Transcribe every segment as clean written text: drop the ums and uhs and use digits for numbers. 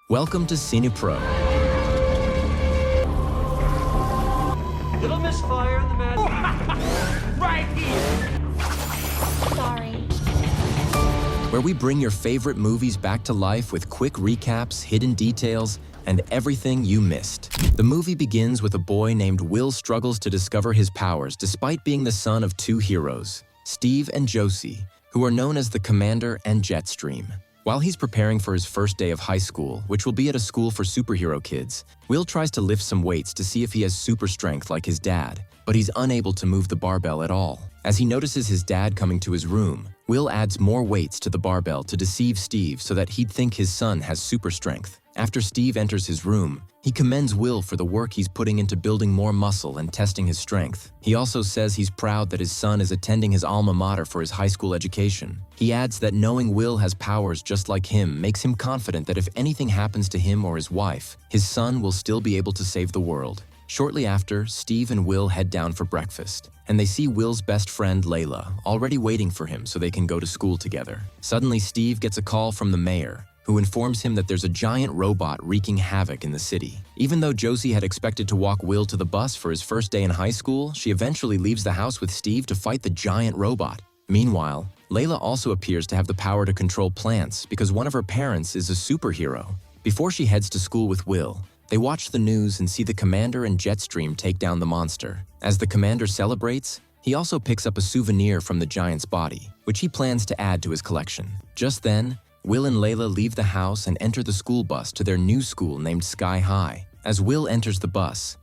Welcome to CinePro. Little misfire in the man. Right here. Sorry. Where we bring your favorite movies back to life with quick recaps, hidden details, and everything you missed. The movie begins with a boy named Will struggles to discover his powers despite being the son of two heroes, Steve and Josie, who are known as the Commander and Jetstream. While he's preparing for his first day of high school, which will be at a school for superhero kids, Will tries to lift some weights to see if he has super strength like his dad, but he's unable to move the barbell at all. As he notices his dad coming to his room, Will adds more weights to the barbell to deceive Steve so that he'd think his son has super strength. After Steve enters his room, he commends Will for the work he's putting into building more muscle and testing his strength. He also says he's proud that his son is attending his alma mater for his high school education. He adds that knowing Will has powers just like him makes him confident that if anything happens to him or his wife, his son will still be able to save the world. Shortly after, Steve and Will head down for breakfast, and they see Will's best friend Layla already waiting for him so they can go to school together. Suddenly, Steve gets a call from the mayor, who informs him that there's a giant robot wreaking havoc in the city. Even though Josie had expected to walk Will to the bus for his first day in high school, she eventually leaves the house with Steve to fight the giant robot. Meanwhile, Layla also appears to have the power to control plants because one of her parents is a superhero. Before she heads to school with Will, they watch the news and see the Commander and Jetstream take down the monster. As the Commander celebrates, he also picks up a souvenir from the giant's body, which he plans to add to his collection. Just then, Will and Layla leave the house and enter the school bus to their new school named Sky High. As Will enters the bus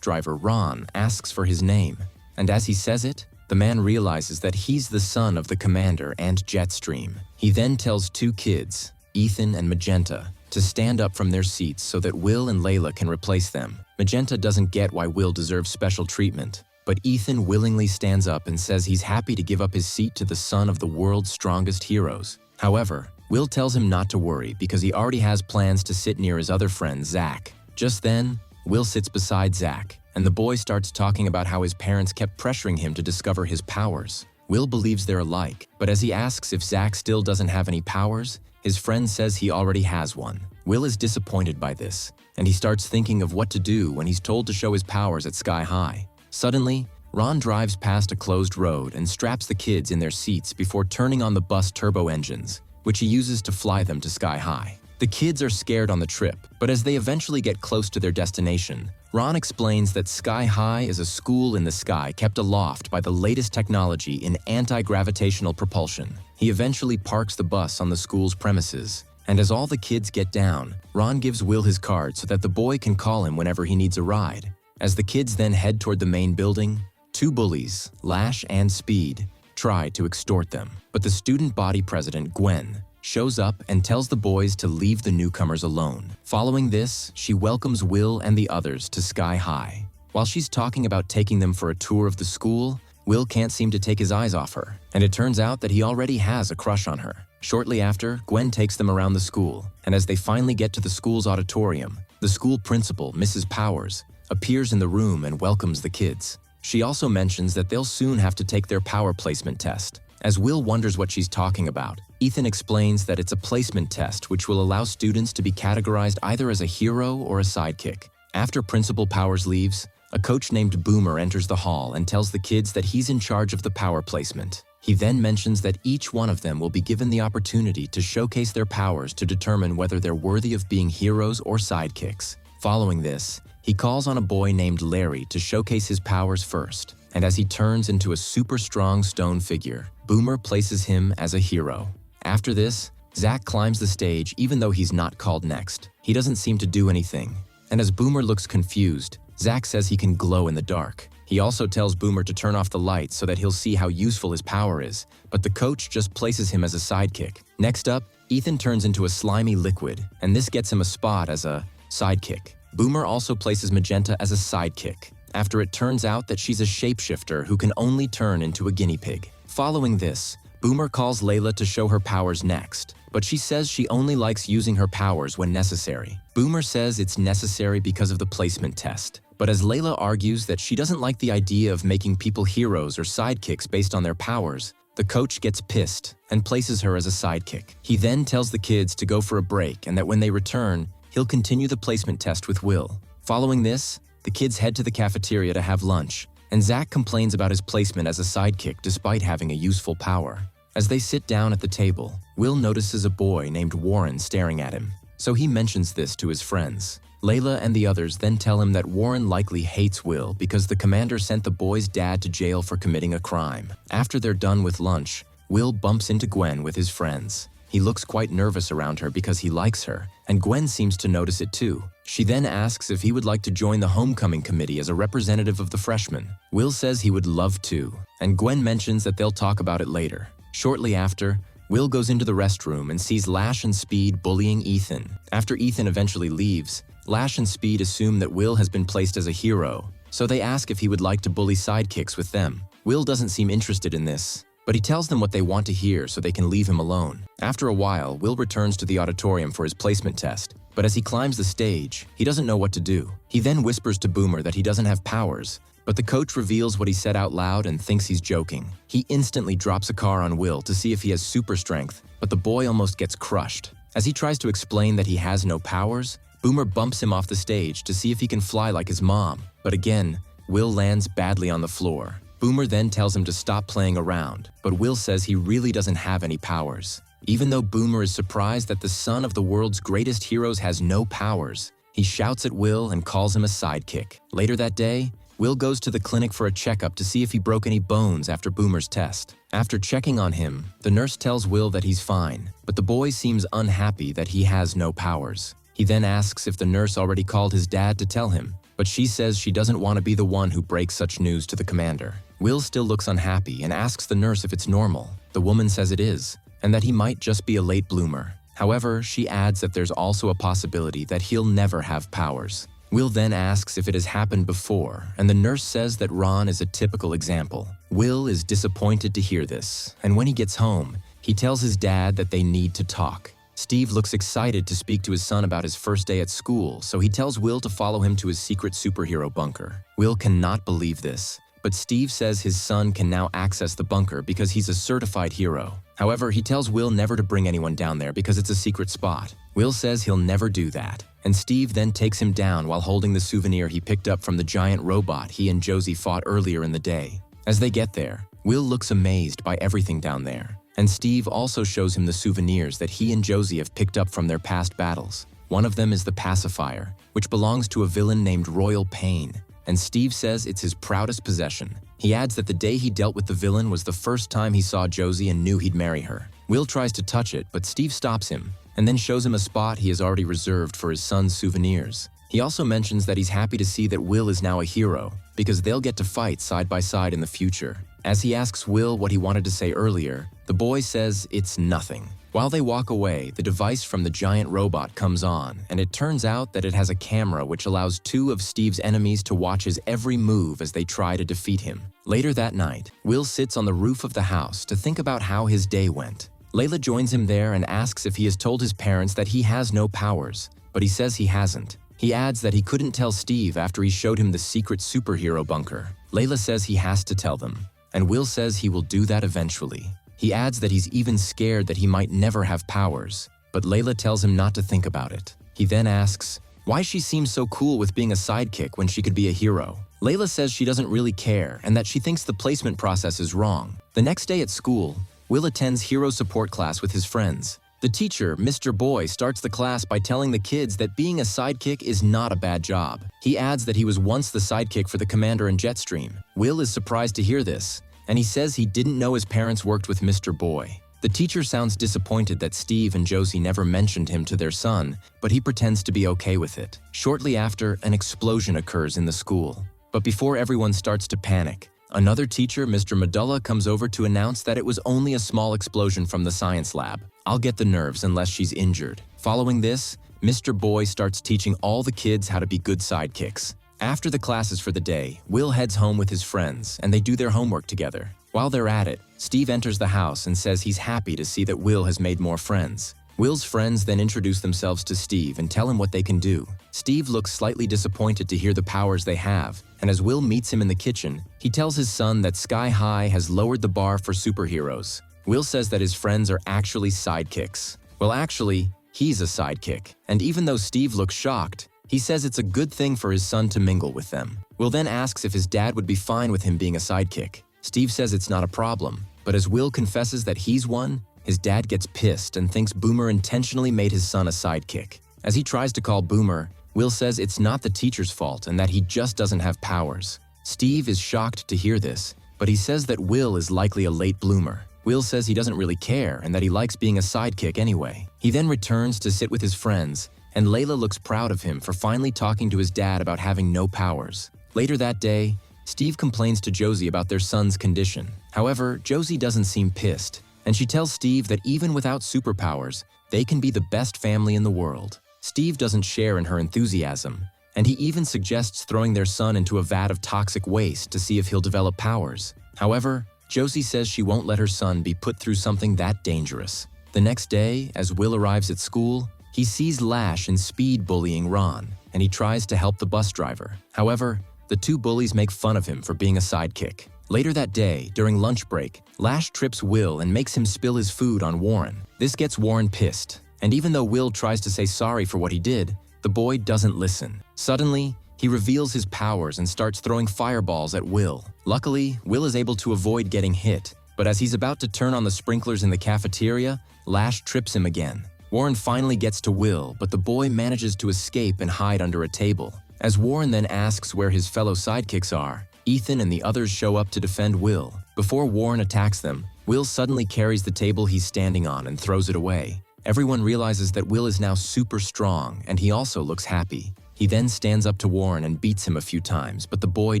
driver, Ron, asks for his name. And as he says it, the man realizes that he's the son of the Commander and Jetstream. He then tells two kids, Ethan and Magenta, to stand up from their seats so that Will and Layla can replace them. Magenta doesn't get why Will deserves special treatment, but Ethan willingly stands up and says he's happy to give up his seat to the son of the world's strongest heroes. However, Will tells him not to worry because he already has plans to sit near his other friend, Zach. Just then, Will sits beside Zach, and the boy starts talking about how his parents kept pressuring him to discover his powers. Will believes they're alike, but as he asks if Zach still doesn't have any powers, his friend says he already has one. Will is disappointed by this, and he starts thinking of what to do when he's told to show his powers at Sky High. Suddenly, Ron drives past a closed road and straps the kids in their seats before turning on the bus turbo engines, which he uses to fly them to Sky High. The kids are scared on the trip, but as they eventually get close to their destination, Ron explains that Sky High is a school in the sky kept aloft by the latest technology in anti-gravitational propulsion. He eventually parks the bus on the school's premises, and as all the kids get down, Ron gives Will his card so that the boy can call him whenever he needs a ride. As the kids then head toward the main building, two bullies, Lash and Speed, try to extort them. But the student body president, Gwen, shows up and tells the boys to leave the newcomers alone. Following this, she welcomes Will and the others to Sky High. While she's talking about taking them for a tour of the school, Will can't seem to take his eyes off her, and it turns out that he already has a crush on her. Shortly after, Gwen takes them around the school, and as they finally get to the school's auditorium, the school principal, Mrs. Powers, appears in the room and welcomes the kids. She also mentions that they'll soon have to take their power placement test. As Will wonders what she's talking about, Ethan explains that it's a placement test which will allow students to be categorized either as a hero or a sidekick. After Principal Powers leaves, a coach named Boomer enters the hall and tells the kids that he's in charge of the power placement. He then mentions that each one of them will be given the opportunity to showcase their powers to determine whether they're worthy of being heroes or sidekicks. Following this, he calls on a boy named Larry to showcase his powers first, and as he turns into a super strong stone figure, Boomer places him as a hero. After this, Zach climbs the stage even though he's not called next. He doesn't seem to do anything, and as Boomer looks confused, Zach says he can glow in the dark. He also tells Boomer to turn off the lights so that he'll see how useful his power is, but the coach just places him as a sidekick. Next up, Ethan turns into a slimy liquid, and this gets him a spot as a sidekick. Boomer also places Magenta as a sidekick, after it turns out that she's a shapeshifter who can only turn into a guinea pig. Following this, Boomer calls Layla to show her powers next, but she says she only likes using her powers when necessary. Boomer says it's necessary because of the placement test, but as Layla argues that she doesn't like the idea of making people heroes or sidekicks based on their powers, the coach gets pissed and places her as a sidekick. He then tells the kids to go for a break and that when they return, he'll continue the placement test with Will. Following this, the kids head to the cafeteria to have lunch, and Zach complains about his placement as a sidekick despite having a useful power. As they sit down at the table, Will notices a boy named Warren staring at him, so he mentions this to his friends. Layla and the others then tell him that Warren likely hates Will because the commander sent the boy's dad to jail for committing a crime. After they're done with lunch, Will bumps into Gwen with his friends. He looks quite nervous around her because he likes her, and Gwen seems to notice it too. She then asks if he would like to join the homecoming committee as a representative of the freshmen. Will says he would love to, and Gwen mentions that they'll talk about it later. Shortly after, Will goes into the restroom and sees Lash and Speed bullying Ethan. After Ethan eventually leaves, Lash and Speed assume that Will has been placed as a hero, so they ask if he would like to bully sidekicks with them. Will doesn't seem interested in this, but he tells them what they want to hear so they can leave him alone. After a while, Will returns to the auditorium for his placement test, but as he climbs the stage, he doesn't know what to do. He then whispers to Boomer that he doesn't have powers, but the coach reveals what he said out loud and thinks he's joking. He instantly drops a car on Will to see if he has super strength, but the boy almost gets crushed. As he tries to explain that he has no powers, Boomer bumps him off the stage to see if he can fly like his mom, but again, Will lands badly on the floor. Boomer then tells him to stop playing around, but Will says he really doesn't have any powers. Even though Boomer is surprised that the son of the world's greatest heroes has no powers, he shouts at Will and calls him a sidekick. Later that day, Will goes to the clinic for a checkup to see if he broke any bones after Boomer's test. After checking on him, the nurse tells Will that he's fine, but the boy seems unhappy that he has no powers. He then asks if the nurse already called his dad to tell him, but she says she doesn't want to be the one who breaks such news to the commander. Will still looks unhappy and asks the nurse if it's normal. The woman says it is, and that he might just be a late bloomer. However, she adds that there's also a possibility that he'll never have powers. Will then asks if it has happened before, and the nurse says that Ron is a typical example. Will is disappointed to hear this, and when he gets home, he tells his dad that they need to talk. Steve looks excited to speak to his son about his first day at school, so he tells Will to follow him to his secret superhero bunker. Will cannot believe this, but Steve says his son can now access the bunker because he's a certified hero. However, he tells Will never to bring anyone down there because it's a secret spot. Will says he'll never do that, and Steve then takes him down while holding the souvenir he picked up from the giant robot he and Josie fought earlier in the day. As they get there, Will looks amazed by everything down there, and Steve also shows him the souvenirs that he and Josie have picked up from their past battles. One of them is the pacifier, which belongs to a villain named Royal Pain, and Steve says it's his proudest possession. He adds that the day he dealt with the villain was the first time he saw Josie and knew he'd marry her. Will tries to touch it, but Steve stops him, and then shows him a spot he has already reserved for his son's souvenirs. He also mentions that he's happy to see that Will is now a hero, because they'll get to fight side by side in the future. As he asks Will what he wanted to say earlier, the boy says it's nothing. While they walk away, the device from the giant robot comes on, and it turns out that it has a camera which allows two of Steve's enemies to watch his every move as they try to defeat him. Later that night, Will sits on the roof of the house to think about how his day went. Layla joins him there and asks if he has told his parents that he has no powers, but he says he hasn't. He adds that he couldn't tell Steve after he showed him the secret superhero bunker. Layla says he has to tell them, and Will says he will do that eventually. He adds that he's even scared that he might never have powers, but Layla tells him not to think about it. He then asks why she seems so cool with being a sidekick when she could be a hero. Layla says she doesn't really care and that she thinks the placement process is wrong. The next day at school, Will attends hero support class with his friends. The teacher, Mr. Boy, starts the class by telling the kids that being a sidekick is not a bad job. He adds that he was once the sidekick for the commander in Jetstream. Will is surprised to hear this, and he says he didn't know his parents worked with Mr. Boy. The teacher sounds disappointed that Steve and Josie never mentioned him to their son, but he pretends to be okay with it. Shortly after, an explosion occurs in the school. But before everyone starts to panic, another teacher, Mr. Medulla, comes over to announce that it was only a small explosion from the science lab. I'll get the nerves unless she's injured. Following this, Mr. Boy starts teaching all the kids how to be good sidekicks. After the classes for the day, Will heads home with his friends, and they do their homework together. While they're at it, Steve enters the house and says he's happy to see that Will has made more friends. Will's friends then introduce themselves to Steve and tell him what they can do. Steve looks slightly disappointed to hear the powers they have, and as Will meets him in the kitchen, he tells his son that Sky High has lowered the bar for superheroes. Will says that his friends are actually sidekicks. Well, actually, he's a sidekick. And even though Steve looks shocked, he says it's a good thing for his son to mingle with them. Will then asks if his dad would be fine with him being a sidekick. Steve says it's not a problem, but as Will confesses that he's one, his dad gets pissed and thinks Boomer intentionally made his son a sidekick. As he tries to call Boomer, Will says it's not the teacher's fault and that he just doesn't have powers. Steve is shocked to hear this, but he says that Will is likely a late bloomer. Will says he doesn't really care and that he likes being a sidekick anyway. He then returns to sit with his friends, and Layla looks proud of him for finally talking to his dad about having no powers. Later that day, Steve complains to Josie about their son's condition. However, Josie doesn't seem pissed, and she tells Steve that even without superpowers, they can be the best family in the world. Steve doesn't share in her enthusiasm, and he even suggests throwing their son into a vat of toxic waste to see if he'll develop powers. However, Josie says she won't let her son be put through something that dangerous. The next day, as Will arrives at school, he sees Lash and Speed bullying Ron, and he tries to help the bus driver. However, the two bullies make fun of him for being a sidekick. Later that day, during lunch break, Lash trips Will and makes him spill his food on Warren. This gets Warren pissed, and even though Will tries to say sorry for what he did, the boy doesn't listen. Suddenly, he reveals his powers and starts throwing fireballs at Will. Luckily, Will is able to avoid getting hit, but as he's about to turn on the sprinklers in the cafeteria, Lash trips him again. Warren finally gets to Will, but the boy manages to escape and hide under a table. As Warren then asks where his fellow sidekicks are, Ethan and the others show up to defend Will. Before Warren attacks them, Will suddenly carries the table he's standing on and throws it away. Everyone realizes that Will is now super strong, and he also looks happy. He then stands up to Warren and beats him a few times, but the boy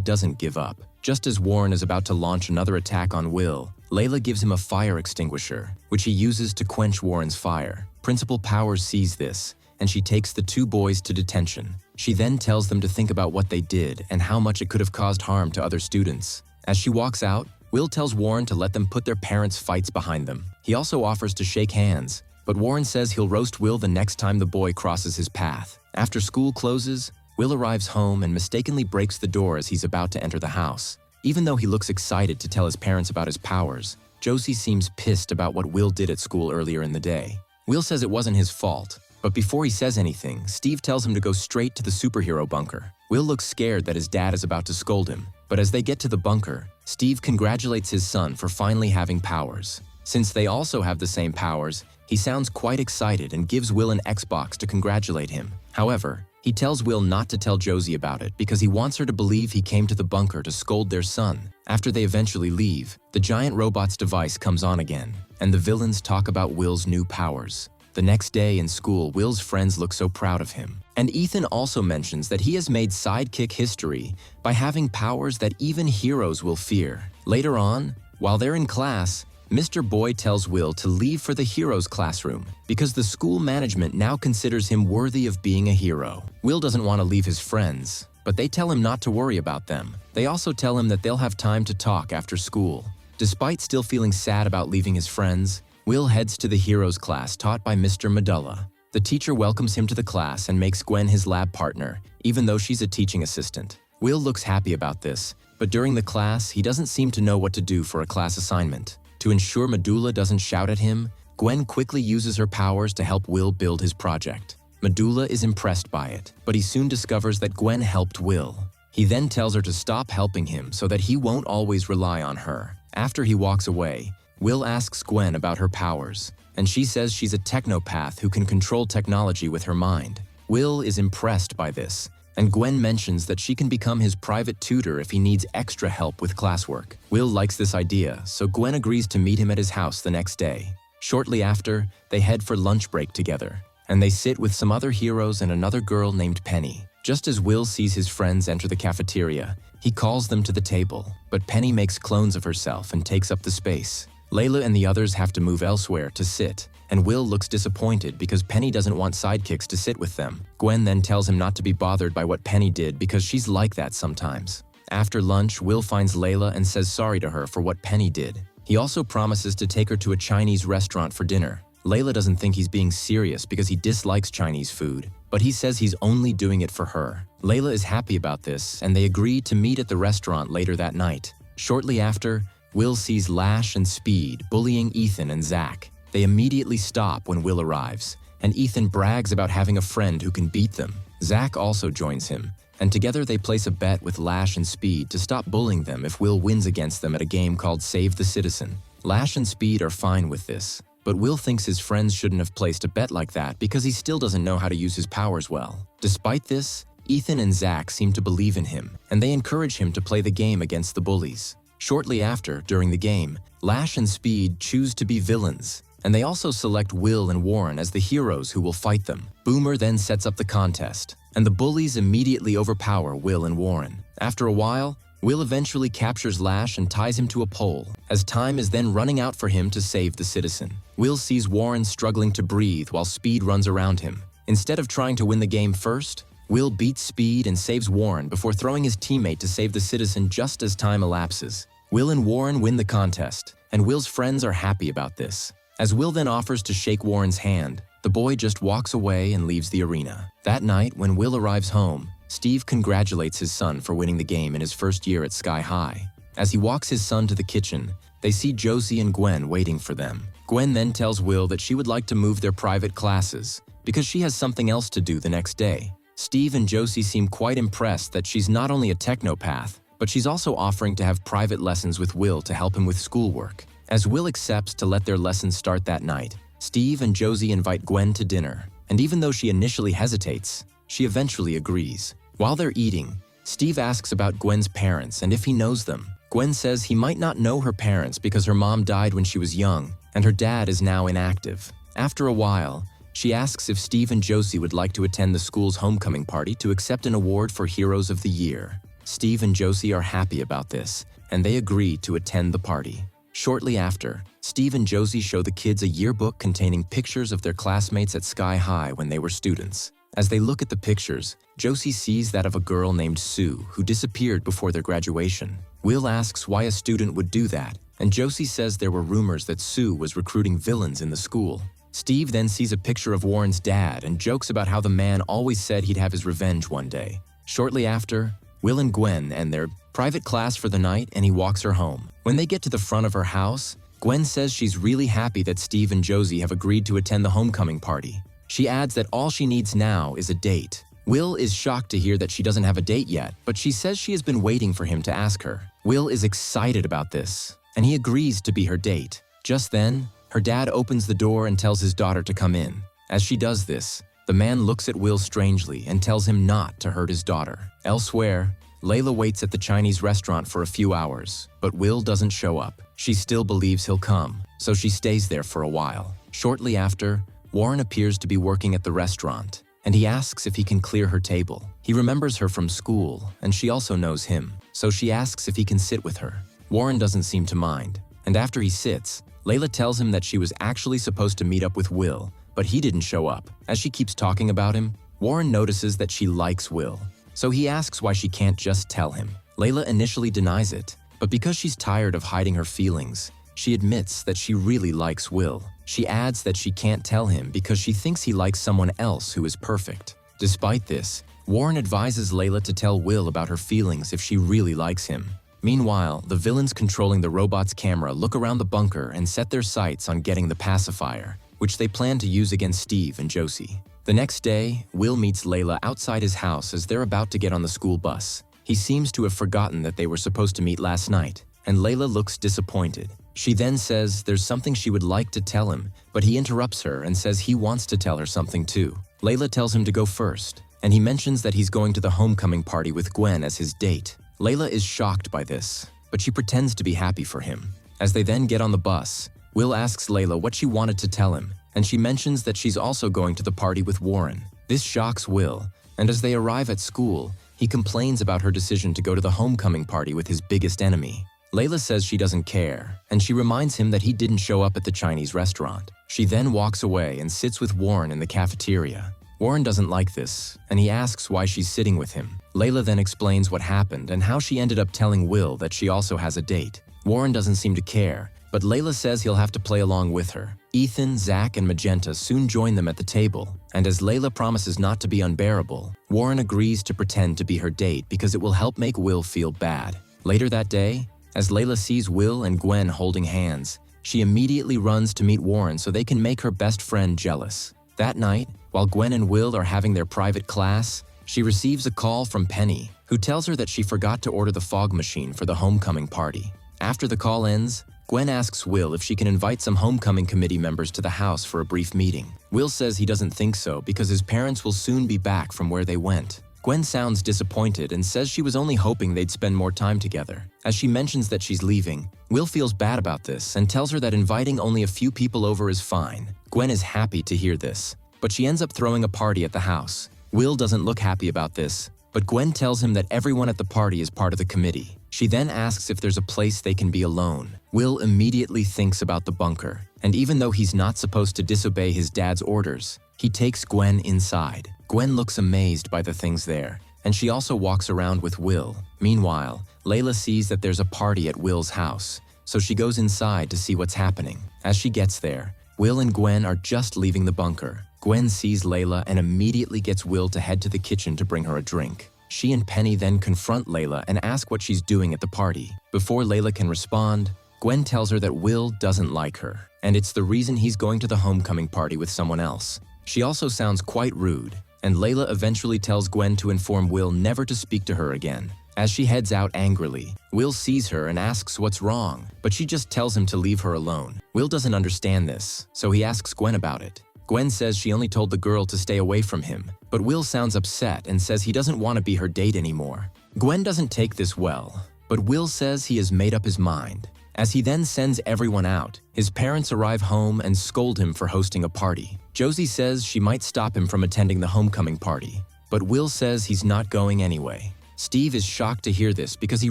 doesn't give up. Just as Warren is about to launch another attack on Will, Layla gives him a fire extinguisher, which he uses to quench Warren's fire. Principal Powers sees this, and she takes the two boys to detention. She then tells them to think about what they did and how much it could have caused harm to other students. As she walks out, Will tells Warren to let them put their parents' fights behind them. He also offers to shake hands, but Warren says he'll roast Will the next time the boy crosses his path. After school closes, Will arrives home and mistakenly breaks the door as he's about to enter the house. Even though he looks excited to tell his parents about his powers, Josie seems pissed about what Will did at school earlier in the day. Will says it wasn't his fault, but before he says anything, Steve tells him to go straight to the superhero bunker. Will looks scared that his dad is about to scold him, but as they get to the bunker, Steve congratulates his son for finally having powers. Since they also have the same powers, he sounds quite excited and gives Will an Xbox to congratulate him. However, he tells Will not to tell Josie about it because he wants her to believe he came to the bunker to scold their son. After they eventually leave, the giant robot's device comes on again, and the villains talk about Will's new powers. The next day in school, Will's friends look so proud of him. And Ethan also mentions that he has made sidekick history by having powers that even heroes will fear. Later on, while they're in class, Mr. Boy tells Will to leave for the heroes classroom because the school management now considers him worthy of being a hero. Will doesn't want to leave his friends, but they tell him not to worry about them. They also tell him that they'll have time to talk after school. Despite still feeling sad about leaving his friends, Will heads to the heroes class taught by Mr. Medulla. The teacher welcomes him to the class and makes Gwen his lab partner, even though she's a teaching assistant. Will looks happy about this, but during the class, he doesn't seem to know what to do for a class assignment. To ensure Medulla doesn't shout at him, Gwen quickly uses her powers to help Will build his project. Medulla is impressed by it, but he soon discovers that Gwen helped Will. He then tells her to stop helping him so that he won't always rely on her. After he walks away, Will asks Gwen about her powers, and she says she's a technopath who can control technology with her mind. Will is impressed by this, and Gwen mentions that she can become his private tutor if he needs extra help with classwork. Will likes this idea, so Gwen agrees to meet him at his house the next day. Shortly after, they head for lunch break together, and they sit with some other heroes and another girl named Penny. Just as Will sees his friends enter the cafeteria, he calls them to the table, but Penny makes clones of herself and takes up the space. Layla and the others have to move elsewhere to sit, and Will looks disappointed because Penny doesn't want sidekicks to sit with them. Gwen then tells him not to be bothered by what Penny did because she's like that sometimes. After lunch, Will finds Layla and says sorry to her for what Penny did. He also promises to take her to a Chinese restaurant for dinner. Layla doesn't think he's being serious because he dislikes Chinese food, but he says he's only doing it for her. Layla is happy about this, and they agree to meet at the restaurant later that night. Shortly after, Will sees Lash and Speed bullying Ethan and Zach. They immediately stop when Will arrives, and Ethan brags about having a friend who can beat them. Zach also joins him, and together they place a bet with Lash and Speed to stop bullying them if Will wins against them at a game called Save the Citizen. Lash and Speed are fine with this, but Will thinks his friends shouldn't have placed a bet like that because he still doesn't know how to use his powers well. Despite this, Ethan and Zach seem to believe in him, and they encourage him to play the game against the bullies. Shortly after, during the game, Lash and Speed choose to be villains, and they also select Will and Warren as the heroes who will fight them. Boomer then sets up the contest, and the bullies immediately overpower Will and Warren. After a while, Will eventually captures Lash and ties him to a pole, as time is then running out for him to save the citizen. Will sees Warren struggling to breathe while Speed runs around him. Instead of trying to win the game first, Will beats Speed and saves Warren before throwing his teammate to save the citizen just as time elapses. Will and Warren win the contest, and Will's friends are happy about this. As Will then offers to shake Warren's hand, the boy just walks away and leaves the arena. That night, when Will arrives home, Steve congratulates his son for winning the game in his first year at Sky High. As he walks his son to the kitchen, they see Josie and Gwen waiting for them. Gwen then tells Will that she would like to move their private classes because she has something else to do the next day. Steve and Josie seem quite impressed that she's not only a technopath, but she's also offering to have private lessons with Will to help him with schoolwork. As Will accepts to let their lessons start that night, Steve and Josie invite Gwen to dinner, and even though she initially hesitates, she eventually agrees. While they're eating, Steve asks about Gwen's parents and if he knows them. Gwen says he might not know her parents because her mom died when she was young, and her dad is now inactive. After a while, she asks if Steve and Josie would like to attend the school's homecoming party to accept an award for Heroes of the Year. Steve and Josie are happy about this, and they agree to attend the party. Shortly after, Steve and Josie show the kids a yearbook containing pictures of their classmates at Sky High when they were students. As they look at the pictures, Josie sees that of a girl named Sue who disappeared before their graduation. Will asks why a student would do that, and Josie says there were rumors that Sue was recruiting villains in the school. Steve then sees a picture of Warren's dad and jokes about how the man always said he'd have his revenge one day. Shortly after, Will and Gwen end their private class for the night and he walks her home. When they get to the front of her house, Gwen says she's really happy that Steve and Josie have agreed to attend the homecoming party. She adds that all she needs now is a date. Will is shocked to hear that she doesn't have a date yet, but she says she has been waiting for him to ask her. Will is excited about this, and he agrees to be her date. Just then, her dad opens the door and tells his daughter to come in. As she does this, the man looks at Will strangely and tells him not to hurt his daughter. Elsewhere, Layla waits at the Chinese restaurant for a few hours, but Will doesn't show up. She still believes he'll come, so she stays there for a while. Shortly after, Warren appears to be working at the restaurant, and he asks if he can clear her table. He remembers her from school, and she also knows him, so she asks if he can sit with her. Warren doesn't seem to mind, and after he sits, Layla tells him that she was actually supposed to meet up with Will, but he didn't show up. As she keeps talking about him, Warren notices that she likes Will, so he asks why she can't just tell him. Layla initially denies it, but because she's tired of hiding her feelings, she admits that she really likes Will. She adds that she can't tell him because she thinks he likes someone else who is perfect. Despite this, Warren advises Layla to tell Will about her feelings if she really likes him. Meanwhile, the villains controlling the robot's camera look around the bunker and set their sights on getting the pacifier, which they plan to use against Steve and Josie. The next day, Will meets Layla outside his house as they're about to get on the school bus. He seems to have forgotten that they were supposed to meet last night, and Layla looks disappointed. She then says there's something she would like to tell him, but he interrupts her and says he wants to tell her something too. Layla tells him to go first, and he mentions that he's going to the homecoming party with Gwen as his date. Layla is shocked by this, but she pretends to be happy for him. As they then get on the bus, Will asks Layla what she wanted to tell him, and she mentions that she's also going to the party with Warren. This shocks Will, and as they arrive at school, he complains about her decision to go to the homecoming party with his biggest enemy. Layla says she doesn't care, and she reminds him that he didn't show up at the Chinese restaurant. She then walks away and sits with Warren in the cafeteria. Warren doesn't like this, and he asks why she's sitting with him. Layla then explains what happened and how she ended up telling Will that she also has a date. Warren doesn't seem to care, but Layla says he'll have to play along with her. Ethan, Zach, and Magenta soon join them at the table, and as Layla promises not to be unbearable, Warren agrees to pretend to be her date because it will help make Will feel bad. Later that day, as Layla sees Will and Gwen holding hands, she immediately runs to meet Warren so they can make her best friend jealous. That night, while Gwen and Will are having their private class, she receives a call from Penny, who tells her that she forgot to order the fog machine for the homecoming party. After the call ends, Gwen asks Will if she can invite some homecoming committee members to the house for a brief meeting. Will says he doesn't think so because his parents will soon be back from where they went. Gwen sounds disappointed and says she was only hoping they'd spend more time together. As she mentions that she's leaving, Will feels bad about this and tells her that inviting only a few people over is fine. Gwen is happy to hear this, but she ends up throwing a party at the house. Will doesn't look happy about this, but Gwen tells him that everyone at the party is part of the committee. She then asks if there's a place they can be alone. Will immediately thinks about the bunker, and even though he's not supposed to disobey his dad's orders, he takes Gwen inside. Gwen looks amazed by the things there, and she also walks around with Will. Meanwhile, Layla sees that there's a party at Will's house, so she goes inside to see what's happening. As she gets there, Will and Gwen are just leaving the bunker. Gwen sees Layla and immediately gets Will to head to the kitchen to bring her a drink. She and Penny then confront Layla and ask what she's doing at the party. Before Layla can respond, Gwen tells her that Will doesn't like her, and it's the reason he's going to the homecoming party with someone else. She also sounds quite rude, and Layla eventually tells Gwen to inform Will never to speak to her again. As she heads out angrily, Will sees her and asks what's wrong, but she just tells him to leave her alone. Will doesn't understand this, so he asks Gwen about it. Gwen says she only told the girl to stay away from him, but Will sounds upset and says he doesn't want to be her date anymore. Gwen doesn't take this well, but Will says he has made up his mind. As he then sends everyone out, his parents arrive home and scold him for hosting a party. Josie says she might stop him from attending the homecoming party, but Will says he's not going anyway. Steve is shocked to hear this because he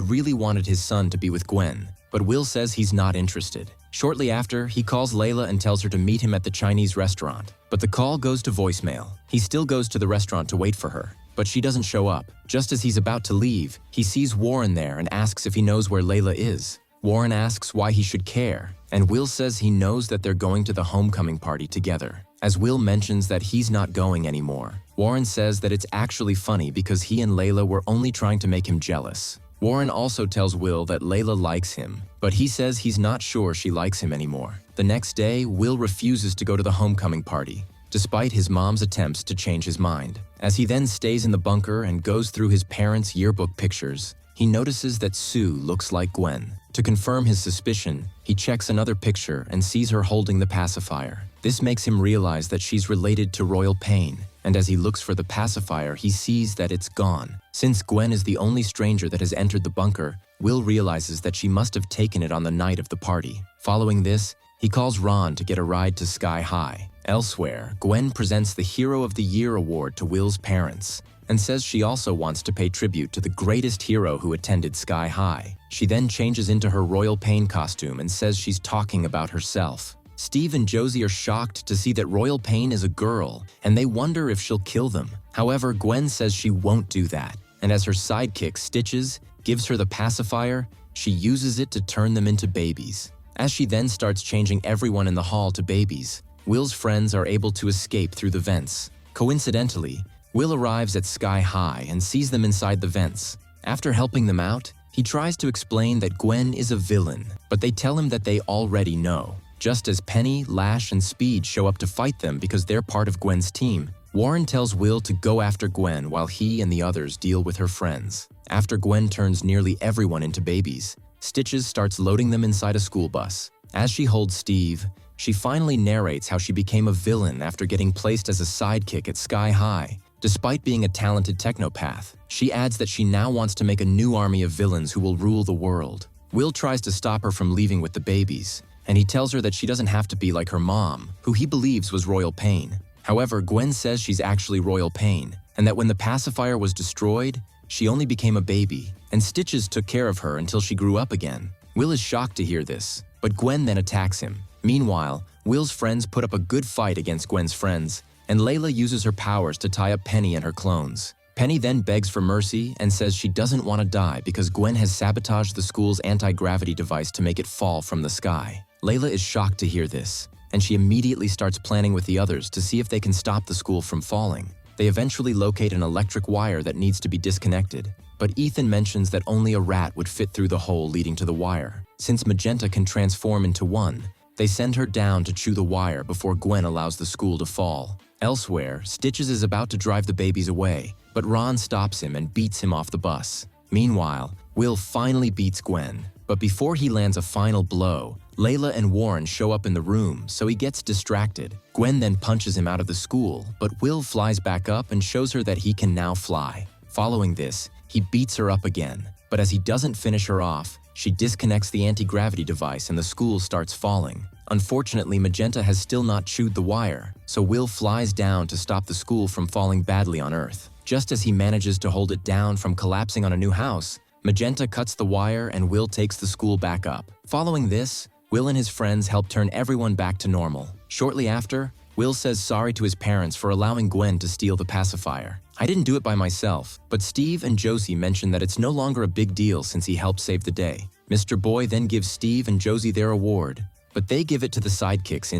really wanted his son to be with Gwen, but Will says he's not interested. Shortly after, he calls Layla and tells her to meet him at the Chinese restaurant, but the call goes to voicemail. He still goes to the restaurant to wait for her, but she doesn't show up. Just as he's about to leave, he sees Warren there and asks if he knows where Layla is. Warren asks why he should care, and Will says he knows that they're going to the homecoming party together. As Will mentions that he's not going anymore, Warren says that it's actually funny because he and Layla were only trying to make him jealous. Warren also tells Will that Layla likes him, but he says he's not sure she likes him anymore. The next day, Will refuses to go to the homecoming party, despite his mom's attempts to change his mind. As he then stays in the bunker and goes through his parents' yearbook pictures, he notices that Sue looks like Gwen. To confirm his suspicion, he checks another picture and sees her holding the pacifier. This makes him realize that she's related to Royal Pain, and as he looks for the pacifier, he sees that it's gone. Since Gwen is the only stranger that has entered the bunker, Will realizes that she must have taken it on the night of the party. Following this, he calls Ron to get a ride to Sky High. Elsewhere, Gwen presents the Hero of the Year award to Will's parents, and says she also wants to pay tribute to the greatest hero who attended Sky High. She then changes into her Royal Pain costume and says she's talking about herself. Steve and Josie are shocked to see that Royal Pain is a girl, and they wonder if she'll kill them. However, Gwen says she won't do that, and as her sidekick, Stitches, gives her the pacifier, she uses it to turn them into babies. As she then starts changing everyone in the hall to babies, Will's friends are able to escape through the vents. Coincidentally, Will arrives at Sky High and sees them inside the vents. After helping them out, he tries to explain that Gwen is a villain, but they tell him that they already know. Just as Penny, Lash, and Speed show up to fight them because they're part of Gwen's team, Warren tells Will to go after Gwen while he and the others deal with her friends. After Gwen turns nearly everyone into babies, Stitches starts loading them inside a school bus. As she holds Steve, she finally narrates how she became a villain after getting placed as a sidekick at Sky High. Despite being a talented technopath, she adds that she now wants to make a new army of villains who will rule the world. Will tries to stop her from leaving with the babies, and he tells her that she doesn't have to be like her mom, who he believes was Royal Pain. However, Gwen says she's actually Royal Pain, and that when the pacifier was destroyed, she only became a baby, and Stitches took care of her until she grew up again. Will is shocked to hear this, but Gwen then attacks him. Meanwhile, Will's friends put up a good fight against Gwen's friends, and Layla uses her powers to tie up Penny and her clones. Penny then begs for mercy and says she doesn't want to die because Gwen has sabotaged the school's anti-gravity device to make it fall from the sky. Layla is shocked to hear this, and she immediately starts planning with the others to see if they can stop the school from falling. They eventually locate an electric wire that needs to be disconnected, but Ethan mentions that only a rat would fit through the hole leading to the wire. Since Magenta can transform into one, they send her down to chew the wire before Gwen allows the school to fall. Elsewhere, Stitches is about to drive the babies away, but Ron stops him and beats him off the bus. Meanwhile, Will finally beats Gwen, but before he lands a final blow, Layla and Warren show up in the room, so he gets distracted. Gwen then punches him out of the school, but Will flies back up and shows her that he can now fly. Following this, he beats her up again, but as he doesn't finish her off, she disconnects the anti-gravity device and the school starts falling. Unfortunately, Magenta has still not chewed the wire, so Will flies down to stop the school from falling badly on Earth. Just as he manages to hold it down from collapsing on a new house, Magenta cuts the wire and Will takes the school back up. Following this, Will and his friends help turn everyone back to normal. Shortly after, Will says sorry to his parents for allowing Gwen to steal the pacifier. I didn't do it by myself, but Steve and Josie mention that it's no longer a big deal since he helped save the day. Mr. Boy then gives Steve and Josie their award, but they give it to the sidekicks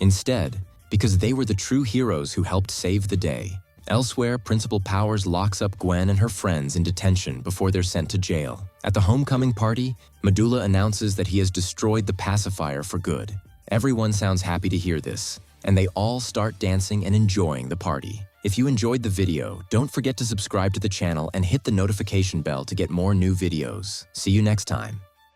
instead, because they were the true heroes who helped save the day. Elsewhere, Principal Powers locks up Gwen and her friends in detention before they're sent to jail. At the homecoming party, Medulla announces that he has destroyed the pacifier for good. Everyone sounds happy to hear this, and they all start dancing and enjoying the party. If you enjoyed the video, don't forget to subscribe to the channel and hit the notification bell to get more new videos. See you next time.